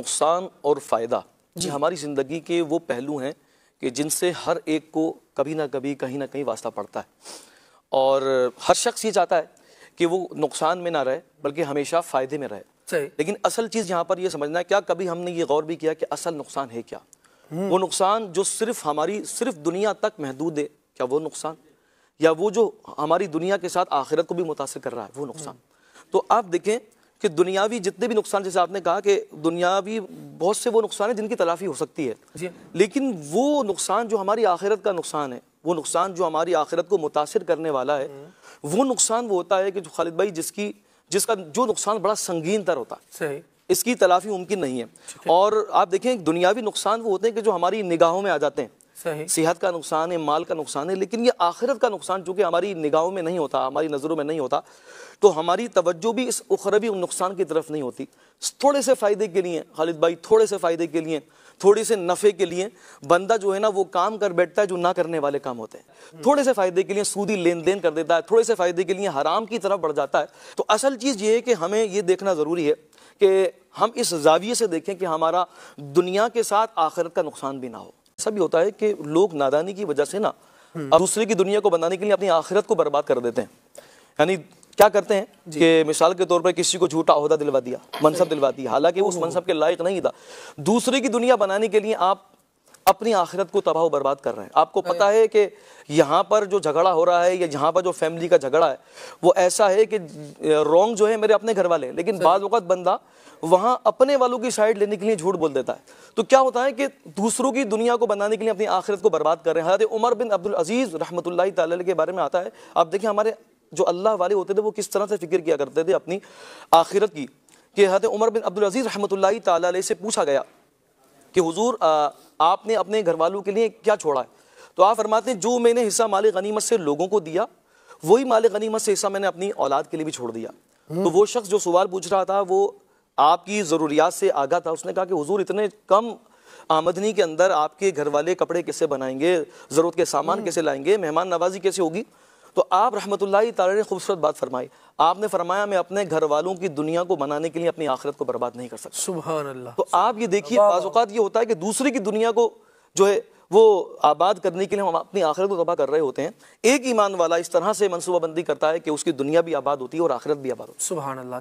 نقصان اور فائدہ یہ ہماری زندگی کے وہ پہلو ہیں کہ جن سے ہر ایک کو کبھی نہ کبھی کہیں نہ کہیں واسطہ پڑتا ہے، اور ہر شخص یہ چاہتا ہے کہ وہ نقصان میں نہ رہے بلکہ ہمیشہ فائدے میں رہے۔ لیکن اصل چیز یہاں پر یہ سمجھنا ہے، کیا کبھی ہم نے یہ غور بھی کیا کہ اصل نقصان ہے کیا؟ وہ نقصان جو صرف دنیا تک محدود ہے، کیا وہ نقصان؟ یا وہ جو ہماری دنیا کے ساتھ آخرت کو بھی متاثر کر رہا ہے، وہ نقصان؟ تو آپ دیکھیں کہ دنیاوی جتنے بھی نقصان، جیسے آپ نے کہا کہ دنیاوی بہت سے وہ نقصان ہیں جن کی تلافی ہو سکتی ہے، لیکن وہ نقصان جو ہماری آخرت کا نقصان ہے، وہ نقصان جو ہماری آخرت کو متاثر کرنے والا ہے، وہ نقصان وہ ہوتا ہے کہ جو خالد بھائی جس کا جو نقصان بڑا سنگین تر ہوتا ہے، اس کی تلافی ممکن نہیں ہے۔ اور آپ دیکھیں دنیاوی نقصان وہ ہوتے ہیں کہ جو ہماری نگاہوں میں آ جاتے ہیں، صحت کا نقصان ہے، مال کا نقصان ہے، لیکن یہ آخرت کا نقصان چونکہ ہماری نگاہوں میں نہیں ہوتا، ہماری نظروں میں نہیں ہوتا، تو ہماری توجہ بھی اس اخروی نقصان کی طرف نہیں ہوتی۔ تھوڑے سے فائدے کے لیے خالد بھائی، تھوڑے سے فائدے کے لیے، تھوڑے سے نفع کے لیے بندہ جو ہے نا وہ کام کر بیٹھتا ہے جو نہ کرنے والے کام ہوتے ہیں، تھوڑے سے فائدے کے لیے سودی لین دین کر دیتا ہے، تھوڑے سے فائدے کے لیے حرام کی طرف بڑھ جاتا ہے۔ تو اصل چیز یہ ہے کہ ہمیں یہ دیکھنا ضروری ہے کہ ہم اس زاویے سے دیکھیں کہ ہمارا دنیا کے ساتھ آخرت کا نقصان بھی نہ ہو۔ ایسا بھی ہوتا ہے کہ لوگ نادانی کی وجہ سے نا دوسرے کی دنیا کو بنانے کے لیے اپنی آخرت کو برباد کر دیتے ہیں۔ یعنی کیا کرتے ہیں کہ مثال کے طور پر کسی کو جھوٹا عہدہ دلوا دیا، منصب دلوا دیا، حالانکہ وہ اس منصب کے لائق نہیں تھا، دوسرے کی دنیا بنانے کے لیے آپ اپنی آخرت کو تباہ و برباد کر رہے ہیں۔ آپ کو پتا ہے کہ یہاں پر جو جھگڑا ہو رہا ہے یا یہاں پر جو فیملی کا جھگڑا ہے وہ ایسا ہے کہ رونگ جو ہے میرے اپنے گھر والے، لیکن بعض اوقات بندہ وہاں اپنے والوں کی سائڈ لینے کے لیے جھوٹ بول دیتا ہے۔ تو کیا ہوتا ہے کہ دوسروں کی دنیا کو بنانے کے لیے اپنی آخرت کو برباد کر رہے ہیں۔ حضرت عمر بن عبدالعزیز رحمۃ اللہ تعالی علیہ کے بارے میں آتا ہے، آپ دیکھیں ہمارے جو اللہ والے ہوتے تھے وہ کس طرح سے فکر کیا کرتے تھے اپنی آخرت کی، کہ حضرت عمر بن عبدالعزیز رحمۃ اللہ تعالی علیہ سے پوچھا گیا کہ حضور آپ نے اپنے گھر والوں کے لیے کیا چھوڑا ہے؟ تو آپ فرماتے ہیں جو میں نے حصہ مال غنیمت سے لوگوں کو دیا، وہی مال غنیمت سے حصہ میں نے اپنی اولاد کے لیے بھی چھوڑ دیا۔ تو وہ شخص جو سوال پوچھ رہا تھا وہ آپ کی ضروریات سے آگاہ تھا، اس نے کہا کہ حضور اتنے کم آمدنی کے اندر آپ کے گھر والے کپڑے کیسے بنائیں گے، ضرورت کے سامان کیسے لائیں گے، مہمان نوازی کیسے ہوگی؟ تو آپ رحمۃ اللہ تعالی نے خوبصورت بات فرمائی، آپ نے فرمایا میں اپنے گھر والوں کی دنیا کو بنانے کے لیے اپنی آخرت کو برباد نہیں کر سکتا۔ سبحان اللہ۔ تو آپ یہ دیکھیے بعض اوقات یہ ہوتا ہے کہ دوسرے کی دنیا کو جو ہے وہ آباد کرنے کے لیے ہم اپنی آخرت کو تباہ کر رہے ہوتے ہیں۔ ایک ایمان والا اس طرح سے منصوبہ بندی کرتا ہے کہ اس کی دنیا بھی آباد ہوتی ہے اور آخرت بھی آباد ہوتی ہے۔ سبحان اللہ۔